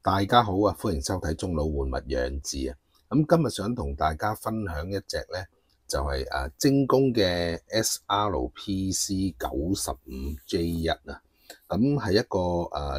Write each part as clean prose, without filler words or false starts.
大家好啊，歡迎收睇中老換物養志啊。咁今日想同大家分享一隻咧，就係精工嘅 SRPC 95J1啊。咁係一個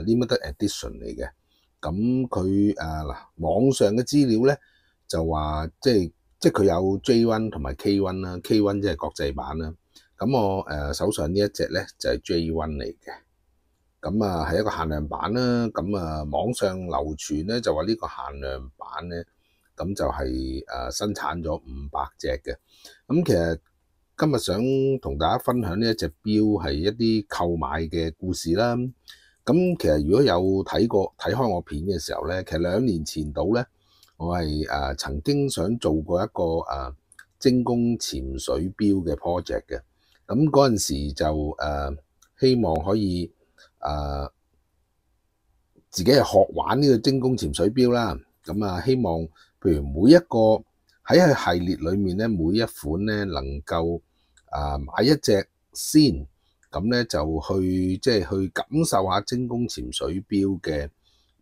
limited edition 嚟嘅。咁佢網上嘅資料咧就話即係佢有 J1 同埋 K1 啦，K1 即係國際版啦。咁我手上呢一隻咧就係 J1 嚟嘅。咁係一個限量版啦，咁網上流傳咧就話呢個限量版咧，咁就係生產咗500隻嘅。咁其實今日想同大家分享呢一隻錶係一啲購買嘅故事啦。咁其實如果有睇開我片嘅時候咧，其實2年前度咧，我係曾經想做過一個精工潛水錶嘅 project 嘅。咁嗰陣時就希望可以自己係學玩呢個精工潛水錶啦，咁希望譬如每一個喺佢系列裏面咧，每一款咧能夠買一隻先，咁咧就去感受下精工潛水錶嘅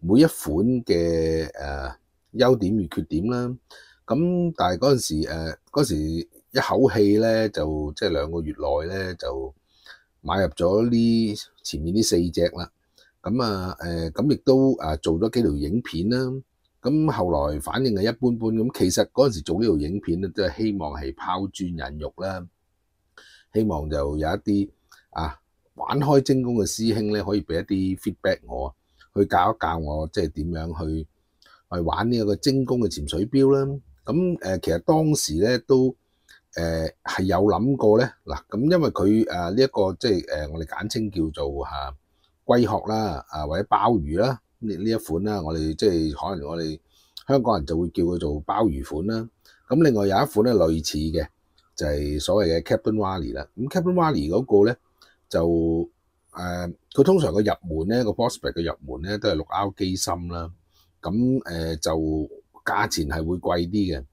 每一款嘅優點與缺點啦。咁但係嗰陣時一口氣咧就即係2個月內咧就買入咗前面呢4隻啦。咁亦都做咗幾條影片啦。咁後來反應係一般般。咁其實嗰陣時做呢條影片咧，都係希望係拋磚引玉啦，希望就有一啲玩開精工嘅師兄咧，可以俾一啲 feedback 我，去教一教我即係點樣去玩呢一個精工嘅潛水錶啦。咁其實當時咧都係有諗過咧嗱，咁因為佢呢一個即係我哋簡稱叫做龜殼啦，或者鮑魚啦，呢一款啦，我哋即係可能我哋香港人就會叫佢做鮑魚款啦。咁另外有一款咧類似嘅，就係所謂嘅 Captain Wally 啦。咁 Captain Wally 嗰個咧就佢通常個入門咧個 prospect 嘅入門咧都係6R 機芯啦。咁就價錢係會貴啲嘅。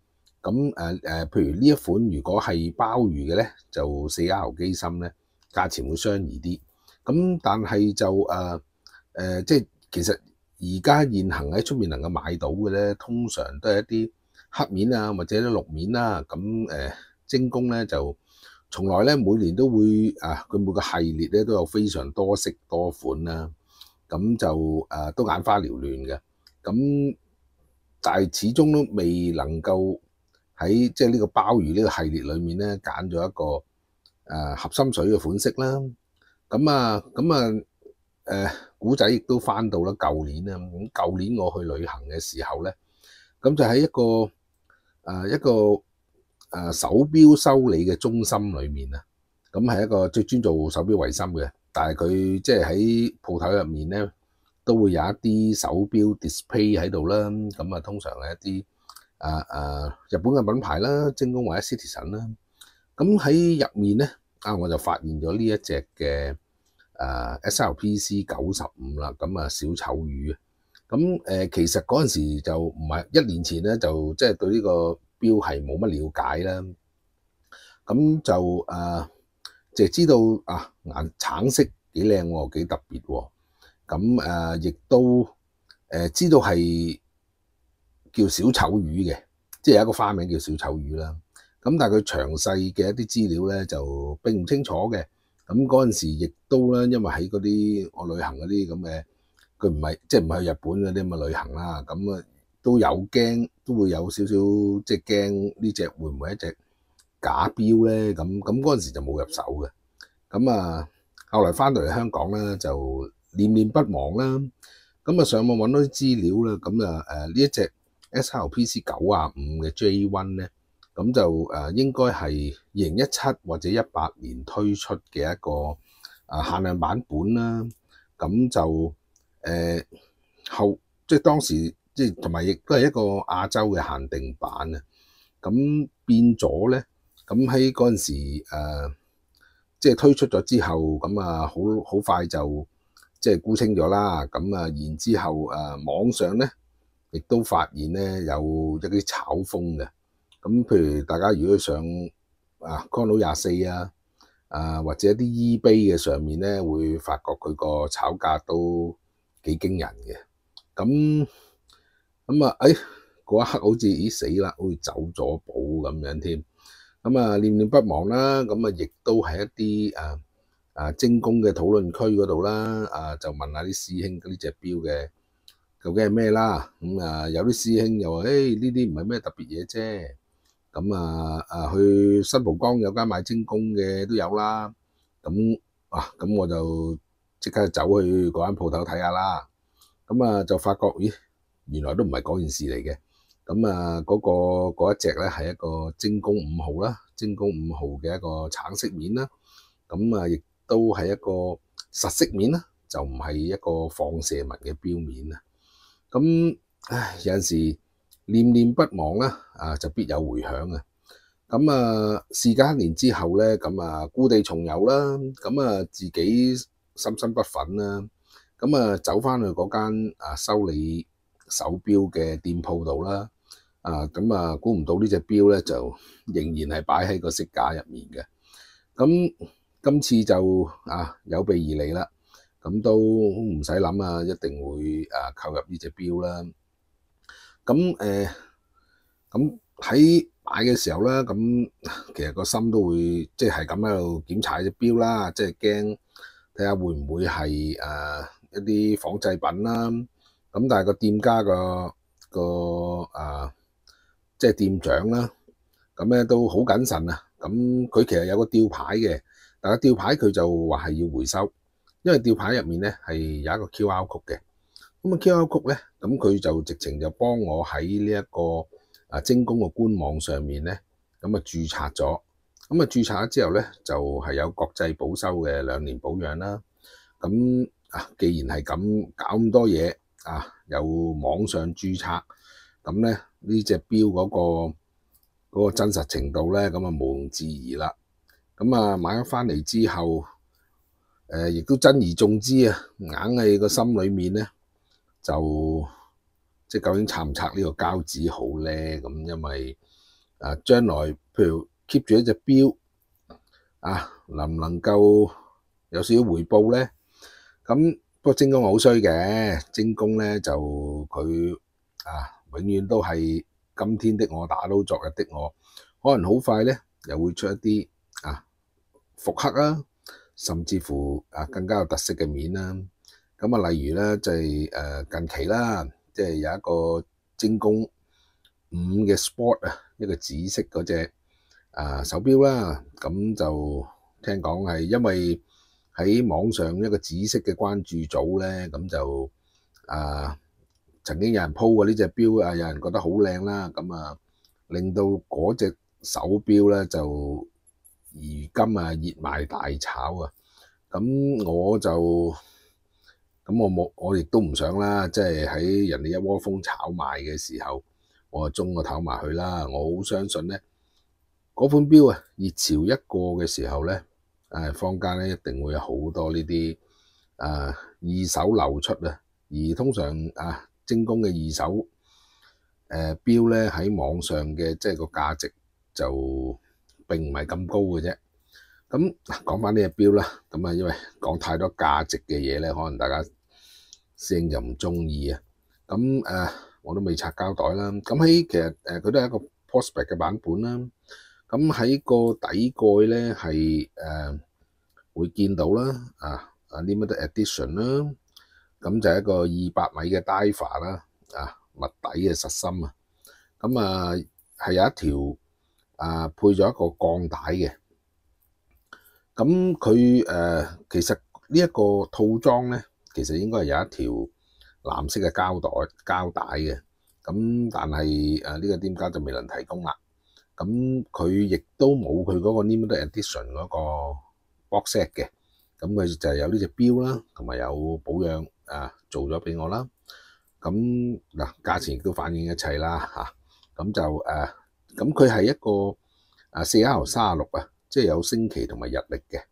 咁譬如呢一款如果係鮑魚嘅咧，就4R 機芯咧，價錢會相宜啲。咁但係就即係其實而家現行喺出面能夠買到嘅咧，通常都係一啲黑面啊，或者啲綠面啦。咁精工咧就從來咧每年都會佢每個系列咧都有非常多色多款啦。咁就都眼花繚亂嘅。咁但係始終都未能夠喺即係呢個鮑魚呢個系列裏面咧揀咗一個合心水嘅款式啦。古仔亦都翻到啦舊年啦。咁舊年我去旅行嘅時候咧，咁就喺一個手錶修理嘅中心裏面啊。咁係一個最專做手錶維修嘅，但係佢即係喺鋪頭入面咧都會有一啲手錶 display 喺度啦。咁通常係一啲日本嘅品牌啦，精工或者 Citizen 啦。咁喺入面咧我就發現咗呢一隻嘅SRPC 95啦。咁小丑魚啊。咁其實嗰陣時就唔係1年前咧，就即係對呢個錶係冇乜了解啦。咁就淨係知道橙色幾靚喎，幾特別喎。咁亦都知道係叫小丑魚嘅，即係有一個花名叫小丑魚啦。咁但係佢詳細嘅一啲資料咧就並唔清楚嘅。咁嗰陣時亦都咧，因為喺嗰啲我旅行嗰啲咁嘅，佢唔係去日本嗰啲咁嘅旅行啦。咁都有驚，都會有少少即係驚呢隻會唔會一隻假錶咧？咁嗰陣時就冇入手嘅。咁後來翻到嚟香港咧就念念不忘啦。咁上網揾到啲資料啦。咁呢一隻 SRPC 95嘅 J1 咧，咁就應該係2017或者18年推出嘅一個限量版本啦。咁就即係當時即係同埋亦都係一個亞洲嘅限定版啊。咁變咗咧，咁喺嗰陣時即係推出咗之後，咁好快就即係沽清咗啦。咁然之後網上咧亦都發現咧有一啲炒風嘅。咁譬如大家如果上Chrono24或者一啲 eBay 嘅上面咧，會發覺佢個炒價都幾驚人嘅。咁嗰一刻好似咦死啦，好似走咗寶咁樣添。咁念念不忘啦，咁亦都係一啲精工嘅討論區嗰度啦，就問下啲師兄呢隻錶嘅究竟係咩啦。有啲師兄又話誒呢啲唔係咩特別嘢啫。去新蒲崗有間賣精工嘅都有啦。咁我就即刻走去嗰間鋪頭睇下啦。就發覺咦原來都唔係嗰件事嚟嘅。嗰一隻咧係一個精工5號啦，精工5號嘅一個橙色面啦。亦都係一個實色面啦，就唔係一個放射紋嘅錶面啊。有陣時念念不忘啦，就必有回響啊。事隔1年之後咧，故地重遊啦，自己心不忿啦，走翻去嗰間修理手錶嘅店鋪度啦。估唔到呢隻錶咧就仍然係擺喺個飾架入面嘅。今次就有備而嚟啦，咁都唔使諗啊，一定會購入呢隻錶啦。喺買嘅時候咧，其實個心都會即係咁喺度檢查隻錶啦，即係驚睇下會唔會係一啲仿製品啦。但係個店家即係店長啦，都好謹慎啊。佢其實有個吊牌嘅，但係吊牌佢就話係要回收，因為吊牌入面咧係有一個 QR code 嘅。QR code 咧，佢就直情就幫我喺呢一個精工嘅官網上面咧，註冊咗。註冊咗之後咧，就係有國際保修嘅2年保養啦。既然係咁搞咁多嘢有網上註冊，咧呢隻錶嗰個真實程度咧，毋庸置疑啦。買咗翻嚟之後，亦都珍而重之啊，硬係個心裏面咧就即係究竟拆唔拆呢個膠紙好咧？因為將來譬如 keep 住一隻錶能唔能夠有少少回報咧？不過精工好衰嘅，精工咧就佢永遠都係今天的我打倒昨日的我，可能好快咧又會出一啲復刻啦，甚至乎更加有特色嘅面啦。例如咧就係近期啦，即係有一個精工5嘅 Sport 一個紫色嗰隻手錶啦。就聽講係因為喺網上一個紫色嘅關注組咧，就曾經有人 po 過呢隻錶有人覺得好靚啦，令到嗰隻手錶咧就如今熱賣大炒啊。我亦都唔想啦，即係喺人哋一窩蜂炒賣嘅時候，我就中個頭埋去啦。我好相信咧，嗰款錶熱潮一過嘅時候咧，坊間咧一定會有好多呢啲二手流出啊。而通常精工嘅二手錶咧喺網上嘅即係個價值就並唔係咁高嘅啫。講翻呢隻錶啦，因為講太多價值嘅嘢咧，可能大家師兄就唔中意啊。我都未拆膠袋啦。其實佢都係一個 Prospect 嘅版本啦。喺個底蓋咧係會見到啦，Limited Edition 啦。就係一個200米嘅 diver 啦，物底嘅實心啊。係有一條配咗一個鋼帶嘅。其實呢一個套裝咧，其實應該係有一條藍色嘅膠帶嘅。但係呢個店家就未能提供啦。佢亦都冇佢嗰個 Limited Edition 嗰個 box set 嘅。佢就係有呢隻錶啦，同埋有保養做咗俾我啦。價錢亦都反映一切啦嚇。佢係一個4R36啊，即係有星期同埋日曆嘅。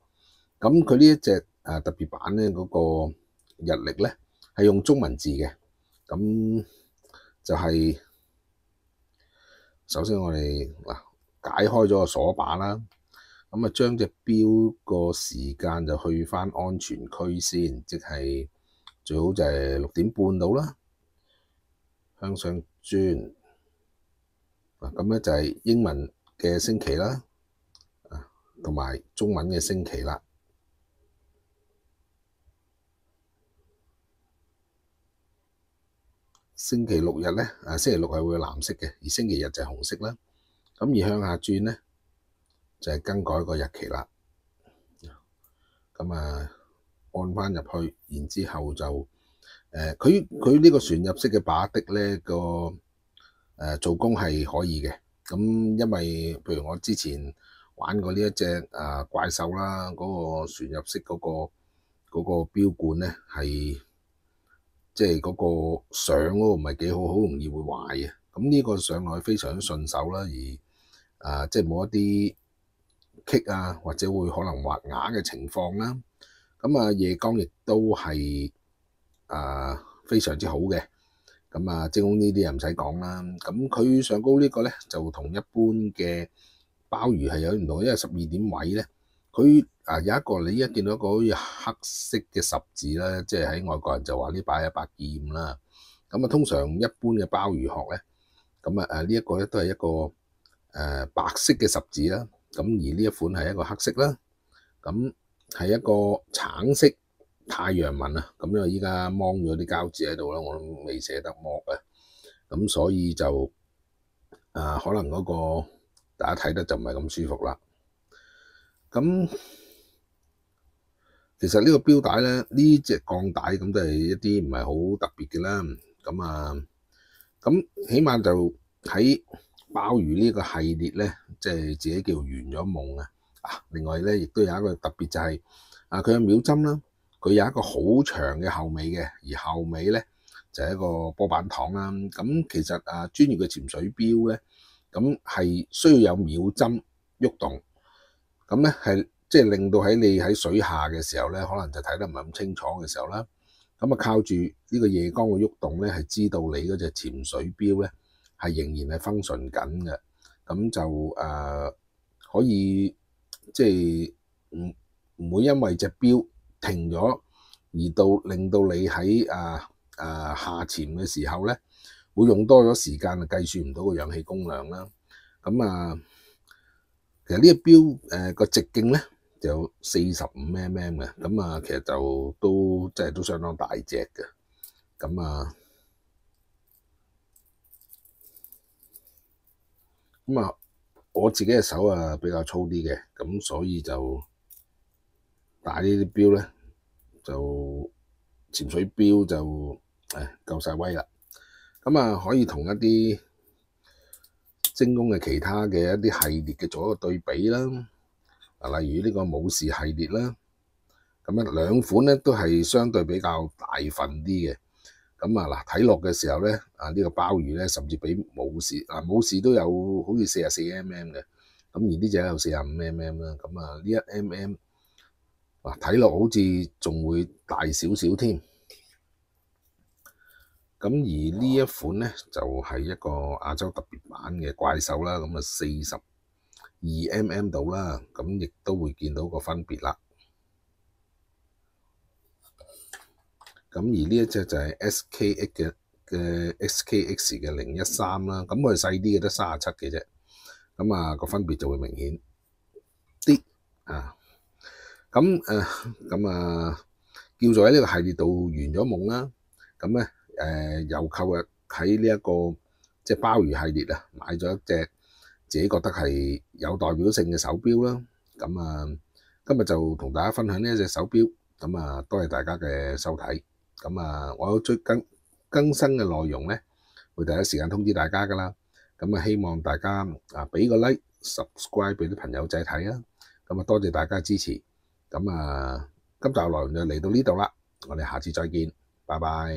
佢呢一隻特別版咧，嗰個日曆咧係用中文字嘅。就係首先我哋解開咗個鎖把啦。將隻錶個時間就去翻安全區先，即係最好就係6點半到啦。向上轉，咁咧就係英文嘅星期啦，同埋中文嘅星期啦。星期六日咧，星期六係會藍色嘅，而星期日就係紅色啦。咁而向下轉咧，就係更改個日期啦。咁按翻入去，然之後就佢呢個旋入式嘅把的咧做工係可以嘅。咁因為譬如我之前玩過呢一隻怪獸啦，嗰個旋入式嗰個標冠咧係即係嗰個上嗰個唔係幾好，好容易會壞嘅。咁呢個上落去非常之順手啦，而即係冇一啲棘或者會可能滑牙嘅情況啦。咁夜光亦都係非常之好嘅。咁精工呢啲又唔使講啦。咁佢上高呢個咧就同一般嘅鮑魚係有啲唔同，因為12點位咧，佢有一個你依家見到一個好似黑色嘅十字啦，即係喺外國人就話呢把係一把劍啦。咁通常一般嘅鮑魚殼咧，咁呢一個咧都係一個白色嘅十字啦。咁而呢一款係一個黑色啦，咁係一個橙色太陽紋啊。咁因為依家掹咗啲膠紙喺度啦，我都未捨得剝啊。咁所以就可能嗰個大家睇得就唔係咁舒服啦。咁其實呢個錶帶咧，呢隻鋼帶咁都係一啲唔係好特別嘅啦。咁起碼就喺鮑魚呢個系列咧，即係自己叫圓咗夢啊。另外咧，亦都有一個特別就係佢有秒針啦，佢有一個好長嘅後尾嘅，而後尾咧就係一個波板糖啦。咁其實專業嘅潛水錶咧，咁係需要有秒針喐動，咁咧係即係令到你喺水下嘅時候咧，可能就睇得唔係咁清楚嘅時候啦。咁靠住呢個夜光嘅喐動咧，係知道你嗰隻潛水錶咧係仍然係 function 緊嘅。咁就可以即係唔會因為隻錶停咗而令到你喺下潛嘅時候咧，會用多咗時間計算唔到個氧氣供量啦。咁其實呢個錶個直徑咧就有45mm 嘅，咁其實就都相當大隻嘅。咁我自己嘅手比較粗啲嘅，咁所以就戴呢啲錶咧就潛水錶就夠晒威啦。咁可以同一啲精工嘅其他嘅一啲系列嘅做一個對比啦。例如呢個武士系列啦，咁兩款咧都係相對比較大份啲嘅。咁睇落嘅時候咧，呢個鮑魚咧甚至比武士都有好似44mm嘅，咁而呢隻有45mm啦。咁呢1mm 睇落好似仲會大少少添。咁而呢一款咧就係一個亞洲特別版嘅怪獸啦，咁42mm 度啦，咁亦都會見到個分別啦。咁而呢一隻就係 SKX 嘅013啦，咁佢係細啲嘅，得37嘅啫。咁個分別就會明顯啲叫做喺呢個系列度圓咗夢啦。咁咧又購入喺呢一個即係鮑魚系列買咗一隻自己覺得係有代表性嘅手錶啦。咁今日就同大家分享呢一隻手錶。咁多謝大家嘅收睇。我有最更新嘅內容咧，會第一時間通知大家噶啦。希望大家俾個 like、subscribe 俾啲朋友仔睇啊。多謝大家支持。今集內容就嚟到呢度啦，我哋下次再見，拜拜。